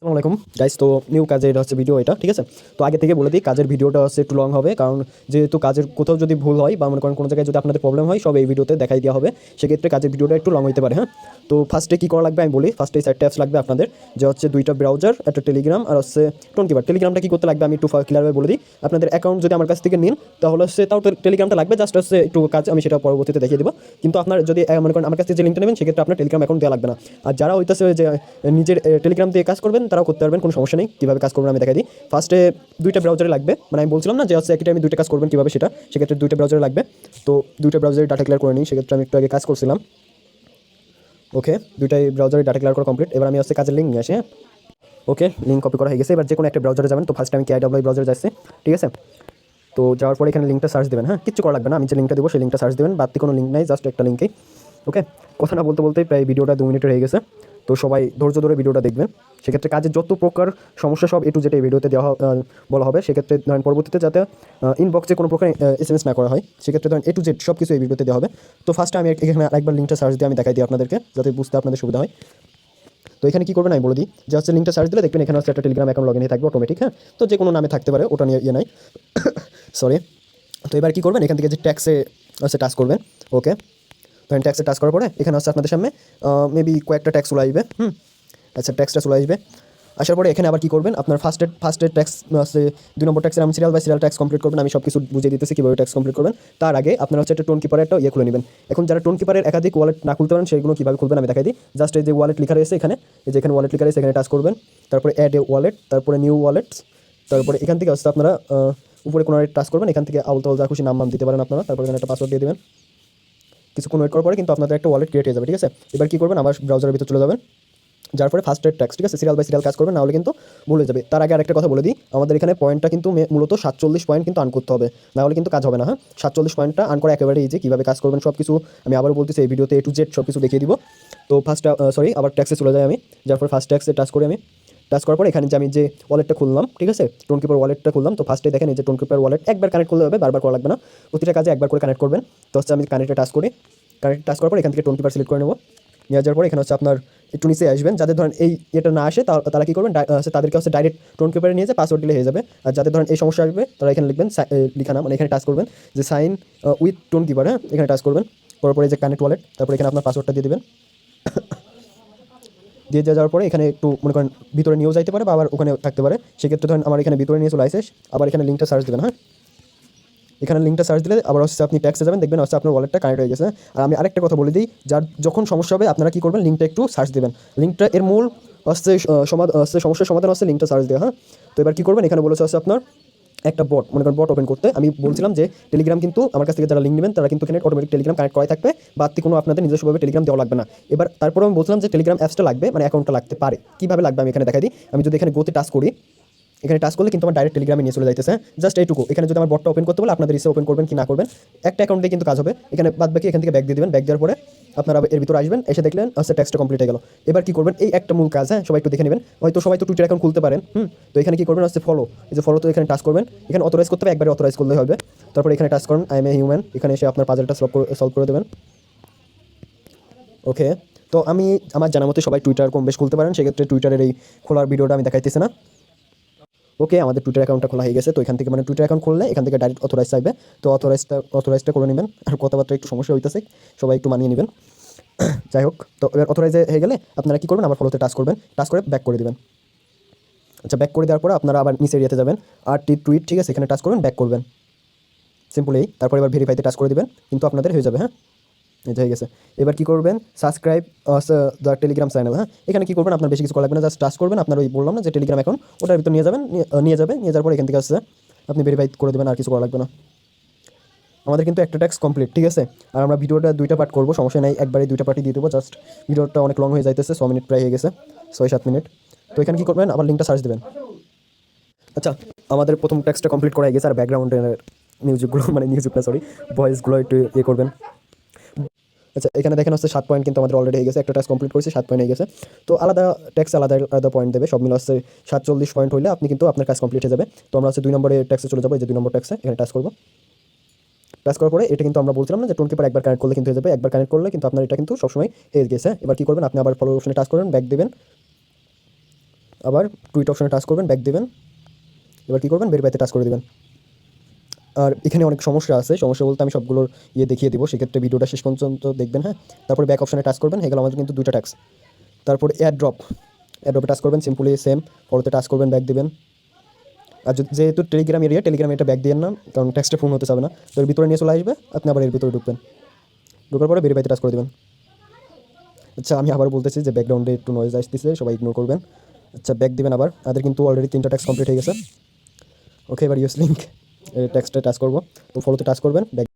আসসালামু আলাইকুম গাইস। তো নিউ কাজের হচ্ছে ভিডিও এটা, ঠিক আছে। তো আগে থেকে বলে দিই, কাজের ভিডিওটা হচ্ছে একটু লং হবে, কারণ যেহেতু কাজের কোথাও যদি ভুল হয় বা মনে করেন কোনো জায়গায় যদি আপনাদের প্রবলেম হয়, সব এই ভিডিওতে দেখাই দেওয়া হবে। সেক্ষেত্রে কাজের ভিডিওটা একটু লং হতে পারে, হ্যাঁ। তো ফার্স্টে কী করা লাগবে আমি বলি। ফার্স্টে এই 4টা অ্যাপস লাগবে আপনাদের, যে হচ্ছে 2টা ব্রাউজার, একটা টেলিগ্রাম আর হচ্ছে টোনকিপার। টেলিগ্রামটা কী করতে লাগবে আমি একটু ক্লিয়ারভাবে বলে দিই। আপনাদের অ্যাকাউন্ট যদি আমার কাছ থেকে নিন তাহলে হচ্ছে তাও টেলিগ্রামটা লাগবে, জাস্ট হচ্ছে একটু কাজ আমি সেটা পরবর্তীতে দেখিয়ে দেবো। কিন্তু আপনার যদি মনে করেন আমার কাছ থেকে যে লিঙ্কটা নেবেন, সেক্ষেত্রে আপনার টেলিগ্রাম অ্যাকাউন্ট দেওয়া লাগবে না। আর যারা হইতেছে যে নিজের টেলিগ্রাম দিয়ে কাজ করবেন তারাও করতে পারবেন, কোনো সমস্যা নেই। কীভাবে কাজ করবেন আমি দেখাই দিই। ফার্স্টে 2টা ব্রাউজারে লাগবে, মানে আমি বলছিলাম না যে হচ্ছে একই টাইমে 2টা কাজ করবেন কীভাবে, সেটা সেক্ষেত্রে 2টা ব্রাউজারে লাগবে। তো 2টা ব্রাউজারে ডাটা ক্লিয়ার করে নিই, সেক্ষেত্রে আমি একটু আগে কাজ করছিলাম। ওকে, 2টাই ব্রাউজারে ডাটা ক্লিয়ার করা কমপ্লিট। এবার আমি হচ্ছে কাজের লিঙ্ক নিয়ে আসি, হ্যাঁ। ওকে, লিঙ্ক কপি করা হয়ে গেছে। এবার যে কোনো একটা ব্রাউজারে যাবেন। তো ফার্স্ট আমি KIWI ব্রাউজারে যাচ্ছি, ঠিক আছে। তো যাওয়ার পরে এখানে লিঙ্কটা সার্চ দেবেন, হ্যাঁ। কিচ্ছু করা লাগবে না, আমি যে লিঙ্কটা দেবো সেই লিঙ্কটা সার্চ দেবেন, বাড়তি কোনো লিঙ্ক নাই, জাস্ট একটা লিঙ্কেই। ওকে, কথা না বলতে বলতেই প্রায় ভিডিওটা 2 মিনিটের হয়ে গেছে। তো সবাই ধৈর্য ধরে ভিডিওটা দেখবেন। সেক্ষেত্রে কাজের যত প্রকার সমস্যা সব A to Z এই ভিডিওতে দেওয়া বলা হবে। সেক্ষেত্রে ধরেন পরবর্তীতে যাতে ইনবক্সে কোনো প্রকার SMS না করা হয়, সেক্ষেত্রে ধরেন A to Z সব কিছু এই ভিডিওতে দেওয়া হবে। তো ফার্স্টে আমি এখানে একবার লিঙ্কটা সার্চ দিয়ে আমি দেখাই দিই আপনাদেরকে, যাতে বুঝতে আপনাদের সুবিধা হয়। তো এখানে কী করবেন আমি বলে দিই, যে হচ্ছে লিঙ্কটা সার্চ দিলে দেখবেন এখানে হচ্ছে একটা টেলিগ্রাম অ্যাকাউন্ট লগইন হয়ে থাকবে অটোমেটিক, হ্যাঁ। তো যে কোনো নামে থাকতে পারে, ওটা নিয়ে ইয়ে নাই, সরি। তো এবার কী করবেন, এখান থেকে যে ট্যাক্সে হচ্ছে টাচ করবেন। ওকে, ধরেন ট্যাক্সে টাচ করার পরে এখানে হচ্ছে আপনাদের সামনে মেবি কয়েকটা ট্যাক্স চলে আসবে। আচ্ছা, ট্যাক্সটা চলে আসবে। আসার পরে এখানে আবার কী করবেন, আপনার ফার্স্টের ট্যাক্স আছে 2 নম্বর ট্যাক্সের আমি serial by serial tax complete করবেন। আমি সব কিছু বুঝিয়ে দিতেছি কীভাবে ট্যাক্স কমপ্লিট করবেন। তার আগে আপনারা হচ্ছে একটা টোন কিপারের একটা ইয়ে খুলে নেবেন। এখন যারা টোন কিপারের একাধিক ওয়ালেট না খুলতে পারেন, সেগুলো কীভাবে খুলবেন আমি দেখাই দিই। জাস্ট এই যে ওয়ালেট লেখা রয়েছে এখানে, এই যে এখানে ওয়ালেট লেখা রয়েছে, এখানে টাচ করবেন। তারপরে অ্যাড এ ওয়ালেট, তারপরে নিউ ওয়ালেটস, তারপরে এখান থেকে হচ্ছে আপনারা উপরে কোনো টাচ করবেন। এখান থেকে আউল তাউল যা খুশি নাম দিতে পারেন আপনারা। তারপরে এখানে একটা পাসওয়ার্ড দিয়ে দেবেন। কিছুক্ষণ ওয়েট করার পরে কিন্তু আপনাদের একটা ওয়ালেট ক্রিয়েট হয়ে যাবে, ঠিক আছে। এবার কী করবেন, আবার ব্রাউজারের ভিতরে চলে যাবেন। যার ফলে ফার্স্টের ট্যাক্স, ঠিক আছে, সিরিয়াল বাই সিরিয়াল কাজ করবেন, নাহলে কিন্তু ভুলে যাবে। তার আগে আরেকটা কথা বলে দিই, আমাদের এখানে পয়েন্টটা কিন্তু মূলত 47 পয়েন্ট কিন্তু আর্ন করতে হবে, নাহলে কিন্তু কাজ হবে না, হ্যাঁ। 47 পয়েন্টটা আর্ন করা একেবারে ইজি। কীভাবে কাজ করবেন সব কিছু আমি আবারও বলতেছি, এই ভিডিওতে A to Z সব কিছু দেখিয়ে দিব। তো আবার ট্যাক্সে চলে যাই আমি। যার পরে ফার্স্ট ট্যাক্সে টাচ করি আমি। টাচ করার পর এখানে যে আমি যে ওয়ালেটটা খুললাম, ঠিক আছে, টোন কিপার ওয়ালেটটা খুললাম। তো ফার্স্টে দেখেন এই যে টোন কিপার ওয়ালেট একবার কানেক্ট করলে হবে, বারবার করা লাগবে না। প্রতিটা কাজে একবার করে কানেক্ট করবেন। তো হচ্ছে আমি কানেক্টে টাচ করি। কানেক্ট টাচ করার পর এখান থেকে টোন কিপার সিলেক্ট করে নেবো। নিয়ে যাওয়ার পর এখানে হচ্ছে আপনার একটু নিচে আসবেন। যাদের ধরেন এই এটা না আসে তারা কী করবেন, তাদেরকে হচ্ছে ডাইরেক্ট টোন কিপারে নিয়ে যে পাসওয়ার্ড দিলে হয়ে যাবে। আর যাদের ধরেন এই সমস্যা আসবে তারা এখানে লিখবেন লিখা না, মানে এখানে টাচ করবেন যে সাইন উইথ টোন কিপার, হ্যাঁ। এখানে টাচ করবেন, করার পরে যে কানেক্ট ওয়ালেট, তারপরে এখানে আপনার পাসওয়ার্ডটা দিয়ে দেবেন। দিয়ে যাওয়ার পরে এখানে একটু মনে করেন ভিতরে নিয়েও যাইতে পারে বা আবার ওখানে থাকতে পারে। সেক্ষেত্রে ধরেন আমার এখানে ভিতরে নিয়ে চলে আসে। আবার এখানে লিঙ্কটা সার্চ দেবেন, হ্যাঁ। এখানে লিঙ্কটা সার্চ দিলে আবার হচ্ছে আপনি ট্যাক্সে যাবেন, দেখবেন হচ্ছে আপনার ওয়ালেটটা কানেক্ট হয়ে গেছে। আর আমি আরেকটা কথা বলে দিই, যার যখন সমস্যা হবে আপনারা কী করবেন, লিঙ্কটা একটু সার্চ দেবেন। লিঙ্কটা এর মূল হচ্ছে সমস্যার সমাধান হচ্ছে লিঙ্কটা সার্চ দেওয়া, হ্যাঁ। তো এবার কী করবেন, এখানে বলেছে হচ্ছে আপনার একটা বট, মনে করেন বট ওপেন করতে। আমি বলছিলাম যে টেলিগ্রাম কিন্তু আমার কাছ থেকে যারা লিঙ্ক নেবেন তারা কিন্তু এখানে অটোমেটিক টেলিগ্রাম কানেক্ট করাই থাকবে, বাড়তি কোনো আপনাদের নিজস্বভাবে টেলিগ্রাম দেওয়া লাগবে না। এবার তারপরে আমি বলছিলাম যে টেলিগ্রাম অ্যাপসটা লাগবে, মানে অ্যাকাউন্টটা লাগতে পারে। কীভাবে লাগবে আমি এখানে দেখাই দিই। আমি যদি এখানে গোতে টাচ করি, এখানে টাচ করলে কিন্তু আমার ডাইরেক্ট টেলিগ্রামে নিয়ে চলে যাইতেছে, জাস্ট এইটুকু। এখানে যদি আমার বটটা ওপেন করতে বলে আপনাদের ইসে ওপেন করবেন কি না করবেন, একটা অ্যাকাউন্ট দিয়ে কিন্তু কাজ হবে। এখানে বাদ বাকি এখান থেকে ব্যাক দিয়ে দেবেন। ব্যাক দেওয়ার পরে আপনারা এর ভিতরে আসবেন, এসে দেখলেন আচ্ছা ট্যাক্সটা কমপ্লিট হয়ে গেল। এবার কী করবেন, এই একটা মূল কাজ, হ্যাঁ, সবাই একটু দেখে নেবেন। হয়তো সবাই তো টুইটার অ্যাকাউন্ট খুলতে পারেন, তো এখানে কী করবেন হচ্ছে ফলো, এই যে ফলো, তো এখানে টাচ করবেন। এখানে অথরাইজ করতে হবে, একবারে অথরাইজ করলে হবে। তারপরে এখানে টাচ করুন আই এম এ হিউম্যান, এখানে এসে আপনার পাজলটা সলভ করে দেবেন। ওকে, তো আমি আমার জানা মতে সবাই টুইটার কম বেশ খুলতে পারেন, সেক্ষেত্রে টুইটারের এই খোলার ভিডিওটা আমি দেখাইতেছি না। ওকে, আমাদের টুইটার অ্যাকাউন্টটা খোলা হয়ে গেছে। তো এখান থেকে মানে টুইটার অ্যাকাউন্ট খুললে এখান থেকে ডাইরেক্ট অথরাইজ চাইবে। তো অথরাইজটা করে নেবেন। আর কথাবার্তা একটু সমস্যা হইতেছে, সবাই একটু মানিয়ে নেবেন। যাই হোক, তো এবার অথরাইজে হয়ে গেলে আপনারা কী করবেন, আবার ফলোতে টাচ করবেন, টাচ করে ব্যাক করে দেবেন। আচ্ছা, ব্যাক করে দেওয়ার পরে আপনারা আবার নিচে এরিয়াতে যাবেন, আর টুইট, ঠিক আছে, এখানে টাচ করবেন, ব্যাক করবেন সিম্পলি। তারপরে এবার ভেরিফাইতে টাচ করে দেবেন, কিন্তু আপনাদের হয়ে যাবে, হ্যাঁ। এটা হয়ে গেছে। এবার কী করবেন, সাবস্ক্রাইব দ্য টেলিগ্রাম চ্যানেল, হ্যাঁ। এখানে কী করবেন, আপনার বেশি কিছু করা লাগবে না, জাস্ট টাচ করবেন। আপনার ওই বললাম না যে টেলিগ্রাম অ্যাকাউন্ট, ওটার ভিতর নিয়ে যাওয়ার পরে এখান থেকে আসছে আপনি ভেরিফাই করে দেবেন, আর কিছু করা লাগবে না। আমাদের কিন্তু একটা ট্যাক্স কমপ্লিট, ঠিক আছে। আর আমরা ভিডিওটা 2টা পার্ট করবো, সমস্যা নেই, একবারে 2টা পার্টই দিয়ে দেবো। জাস্ট ভিডিওটা অনেক লং হয়ে যাইতেছে, 6 মিনিট প্রায় হয়ে গেছে, 6-7 মিনিট। তো এখানে কী করবেন, আবার লিঙ্কটা সার্চ দেবেন। আচ্ছা, আমাদের প্রথম ট্যাক্সটা কমপ্লিট করা হয়ে গেছে। আর ব্যাকগ্রাউন্ডের মিউজিকগুলো, মানে মিউজিক না সরি, ভয়েসগুলো একটু ইয়ে করবেন। আচ্ছা, এখানে দেখেন হচ্ছে 7 পয়েন্ট কিন্তু আমাদের অলরেডি হয়ে গেছে। একটা ট্যাক্স কমপ্লিট করেছি, 7 পয়েন্ট হয়ে গেছে। তো আলাদা ট্যাক্স আলাদা আলাদা পয়েন্ট দেবে, সব মিলে হচ্ছে 47 পয়েন্ট হলে আপনি কিন্তু আপনার কাজ কমপ্লিট হয়ে যাবে। তো আমরা হচ্ছে 2 নম্বরে ট্যাক্সে চলে যাবো, এই যে 2 নম্বর ট্যাক্সে এখানে টাচ করবো। টাচ করার পরে এটা কিন্তু আমরা বলছিলাম না যে টোন কিপার একবার কানেক্ট করলে কিন্তু হয়ে যাবে, একবার কানেক্ট করলে কিন্তু আপনার এটা কিন্তু সবসময় হয়ে গেছে। এবার কী করবেন, আপনি আবার ফলো অপশনে টাচ করবেন, ব্যাক দেবেন। আবার টুইট অপশনে টাচ করবেন, ব্যাক দিবেন। এবার কী করবেন, ভেরিফাইতে টাচ করে দেবেন। আর এখানে অনেক সমস্যা আছে, সমস্যা বলতে আমি সবগুলোর দেখিয়ে দেবো, সেক্ষেত্রে ভিডিওটা শেষ পর্যন্ত দেখবেন। হ্যাঁ, তারপরে ব্যাক অপশনে টাচ করবেন, হয়ে গেল আমাদের কিন্তু দুইটা ট্যাক্স। তারপর এয়ারড্রপে টাচ করবেন, সিম্পলি সেম, ফলোতে টাচ করবেন, ব্যাক দিবেন। আর যেহেতু টেলিগ্রাম এটা ব্যাক দিবেন না, কারণ টেক্সটে ফোন হতে চাবে না, তো এর ভিতরে নিয়ে চলে আসবে, আপনি আবার এর ভিতরে ঢুকবেন, ঢোকার পরে ভেরিফাইতে টাচ করে দেবেন। আচ্ছা, আমি আবার বলতেছি যে ব্যাকগ্রাউন্ডে একটু নয়েজ আসতেছে, সবাই ইগনোর করবেন। আচ্ছা, ব্যাক দিবেন আবার, আমাদের কিন্তু অলরেডি 3টা ট্যাক্স কমপ্লিট হয়ে গেছে। ওকে, এবার ইউস লিঙ্ক টেক্সটে টাচ করবো, তো ফলোতে টাচ করবেন, ব্যাক